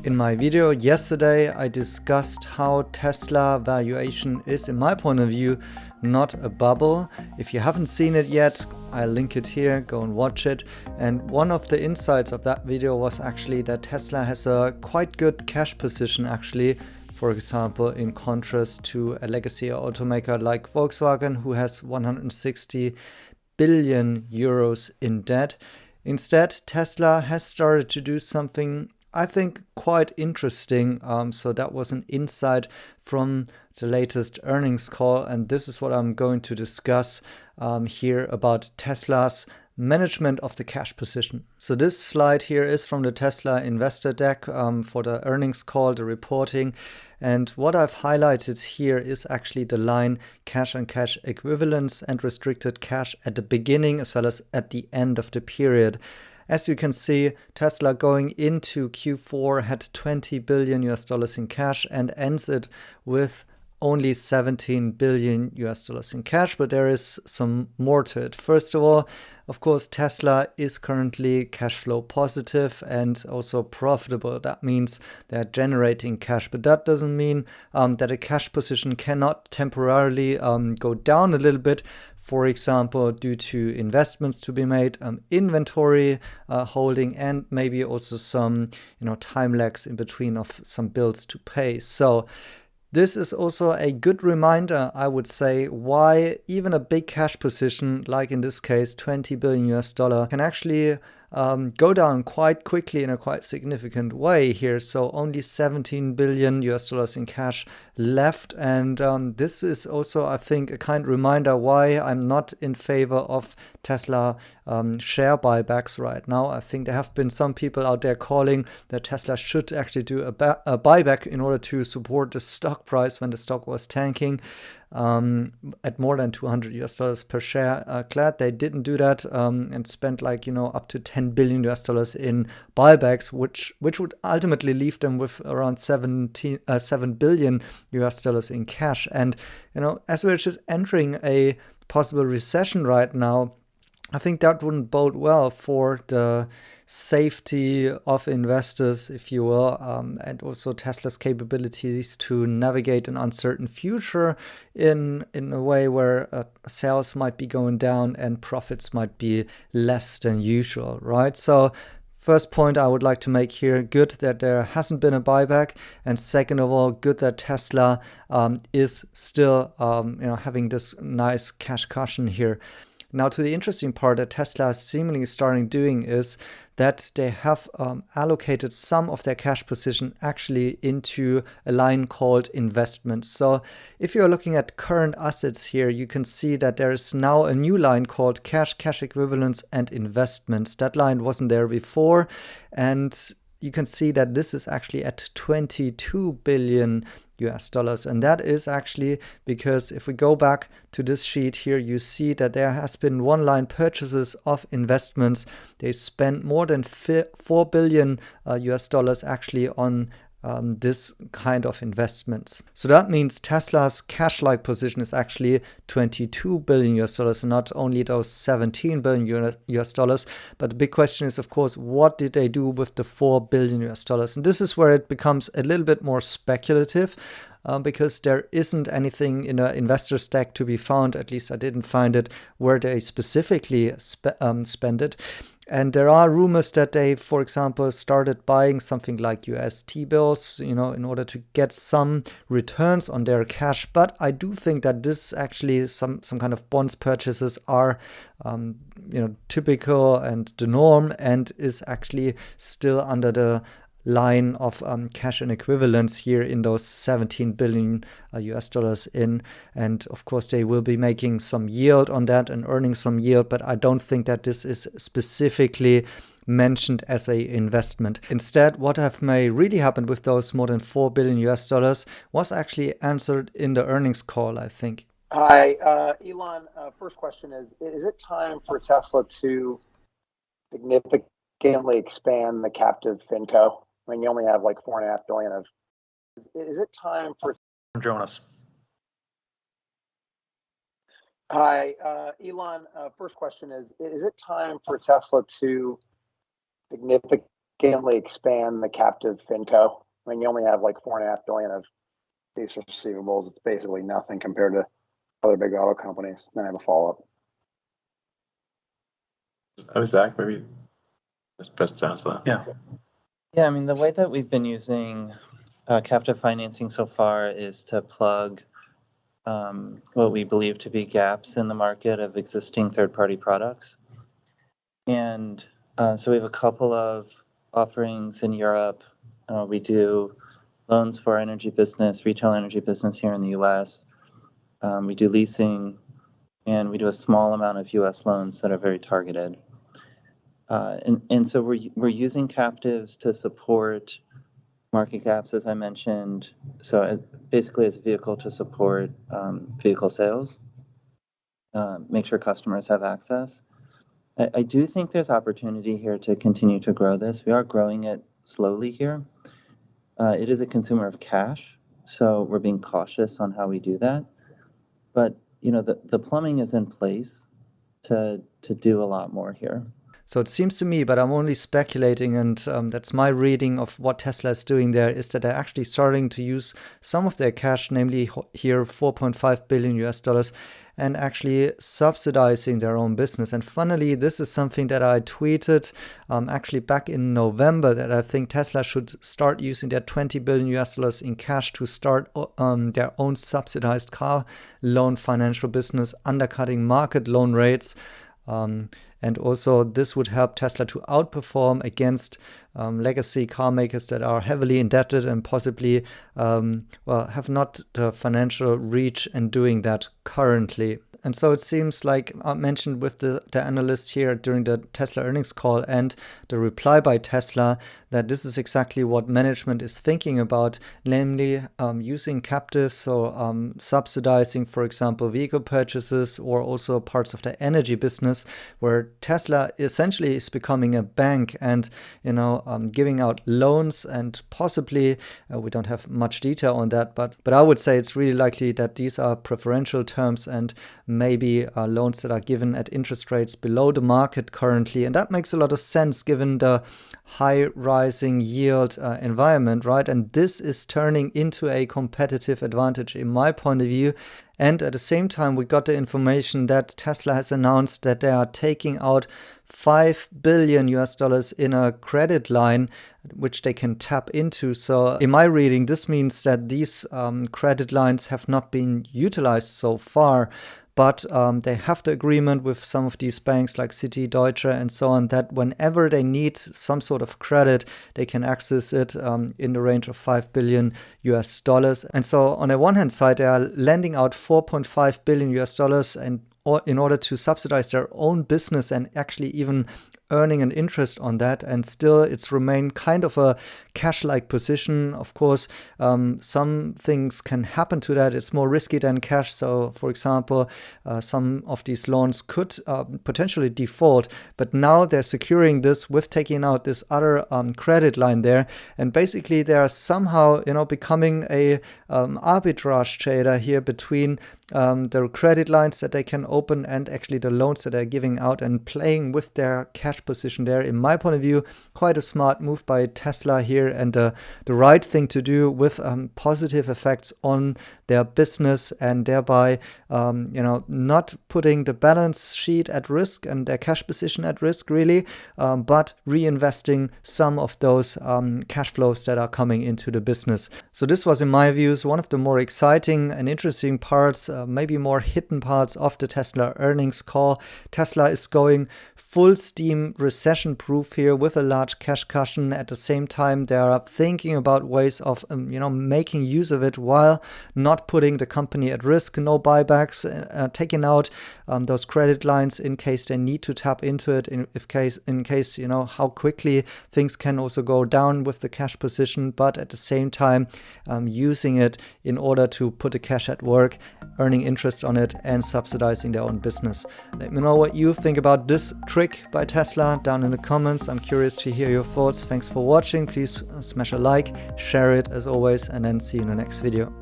In my video yesterday, I discussed how Tesla valuation is, in my point of view, not a bubble. If you haven't seen it yet, I'll link it here, go and watch it. And one of the insights of that video was actually that Tesla has a quite good cash position actually, for example, in contrast to a legacy automaker like Volkswagen, who has 160 billion euros in debt. Instead, Tesla has started to do something I think quite interesting. So that was an insight from the latest earnings call, and this is what I'm going to discuss here about Tesla's management of the cash position. So this slide here is from the Tesla investor deck for the earnings call, the reporting. And what I've highlighted here is actually the line cash and cash equivalents and restricted cash at the beginning as well as at the end of the period. As you can see, Tesla going into Q4 had 20 billion US dollars in cash and ends it with only 17 billion US dollars in cash, but there is some more to it. First of all, of course, Tesla is currently cash flow positive and also profitable. That means they're generating cash, but that doesn't mean that a cash position cannot temporarily go down a little bit. For example, due to investments to be made, inventory holding, and maybe also some time lags in between of some bills to pay. So this is also a good reminder, I would say, why even a big cash position, like in this case, 20 billion US dollar, can actually go down quite quickly in a quite significant way here. So only 17 billion US dollars in cash left. And this is also, I think, a kind reminder why I'm not in favor of Tesla share buybacks right now. I think there have been some people out there calling that Tesla should actually do a buyback in order to support the stock price when the stock was tanking at more than 200 US dollars per share. Glad they didn't do that and spent up to 10 billion US dollars in buybacks, which would ultimately leave them with around 7 billion US dollars in cash. And as we're just entering a possible recession right now, I think that wouldn't bode well for the safety of investors, if you will, and also Tesla's capabilities to navigate an uncertain future in a way where sales might be going down and profits might be less than usual, right? So first point I would like to make here, good that there hasn't been a buyback. And second of all, good that Tesla is still having this nice cash cushion here. Now, to the interesting part that Tesla is seemingly starting doing is that they have allocated some of their cash position actually into a line called investments. So if you're looking at current assets here, you can see that there is now a new line called cash, cash equivalents, and investments. That line wasn't there before. And you can see that this is actually at 22 billion US dollars. And that is actually because if we go back to this sheet here, you see that there has been one line purchases of investments. They spent more than 4 billion US dollars actually on this kind of investments. So that means Tesla's cash-like position is actually 22 billion US dollars, and not only those 17 billion US dollars. But the big question is, of course, what did they do with the 4 billion US dollars? And this is where it becomes a little bit more speculative. Because there isn't anything in an investor stack to be found, at least I didn't find it, where they specifically spend it. And there are rumors that they, for example, started buying something like US T-bills, in order to get some returns on their cash. But I do think that this actually some kind of bonds purchases are, typical and the norm, and is actually still under the line of cash and equivalents here in those 17 billion US dollars in. And of course, they will be making some yield on that and earning some yield, but I don't think that this is specifically mentioned as a investment. Instead, what may really happened with those more than 4 billion US dollars was actually answered in the earnings call, I think. Hi, Elon. First question is it time for Tesla to significantly expand the captive FinCo? I mean, you only have like 4.5 billion of. Is it time for Jonas? Hi, Elon. First question is it time for Tesla to significantly significantly expand the captive FinCo. I mean, you only have like $4.5 billion of these receivables. It's basically nothing compared to other big auto companies. Then I have a follow-up. Oh, Zach, maybe just press down to that. Yeah, I mean, the way that we've been using captive financing so far is to plug what we believe to be gaps in the market of existing third-party products. And so we have a couple of offerings in Europe. We do loans for our energy business, retail energy business here in the US. We do leasing, and we do a small amount of US loans that are very targeted. And so we're using captives to support market gaps, as I mentioned. So basically as a vehicle to support vehicle sales, make sure customers have access. I do think there's opportunity here to continue to grow this. We are growing it slowly here. It is a consumer of cash, so we're being cautious on how we do that. But you know, the plumbing is in place to do a lot more here. So it seems to me, but I'm only speculating, and that's my reading of what Tesla is doing there, is that they're actually starting to use some of their cash, namely here $4.5 billion US, and actually subsidizing their own business. And funnily, this is something that I tweeted actually back in November, that I think Tesla should start using their $20 billion US in cash to start their own subsidized car loan financial business, undercutting market loan rates. And also this would help Tesla to outperform against legacy car makers that are heavily indebted and possibly have not the financial reach in doing that currently. And so it seems like I mentioned with the analyst here during the Tesla earnings call and the reply by Tesla, that this is exactly what management is thinking about, namely using captives, so subsidizing, for example, vehicle purchases or also parts of the energy business, where Tesla essentially is becoming a bank and, you know, giving out loans, and possibly, we don't have much detail on that, but I would say it's really likely that these are preferential terms and maybe loans that are given at interest rates below the market currently. And that makes a lot of sense given the high rising yield environment, right? And this is turning into a competitive advantage in my point of view. And at the same time, we got the information that Tesla has announced that they are taking out $5 billion US in a credit line, which they can tap into. So in my reading, this means that these credit lines have not been utilized so far. But they have the agreement with some of these banks like Citi, Deutsche, and so on, that whenever they need some sort of credit, they can access it in the range of $5 billion US. And so on the one hand side, they are lending out $4.5 billion US and in order to subsidize their own business and actually even earning an interest on that, and still it's remained kind of a cash-like position. Of course, some things can happen to that. It's more risky than cash. So, for example, some of these loans could potentially default, but now they're securing this with taking out this other credit line there, and basically they are somehow, you know, becoming a arbitrage trader here between the credit lines that they can open and actually the loans that they're giving out, and playing with their cash position there. In my point of view, quite a smart move by Tesla here, and the right thing to do with positive effects on their business, and thereby not putting the balance sheet at risk and their cash position at risk really, but reinvesting some of those cash flows that are coming into the business. So this was, in my views, one of the more exciting and interesting parts, maybe more hidden parts of the Tesla earnings call. Tesla is going full steam recession proof here with a large cash cushion. At the same time, they are thinking about ways of making use of it while not putting the company at risk. No buybacks, taking out those credit lines in case they need to tap into it, in case how quickly things can also go down with the cash position, but at the same time using it in order to put the cash at work, earning interest on it and subsidizing their own business. Let me know what you think about this trick by Tesla down in the comments. I'm curious to hear your thoughts. Thanks for watching. Please smash a like, share it as always, and then see you in the next video.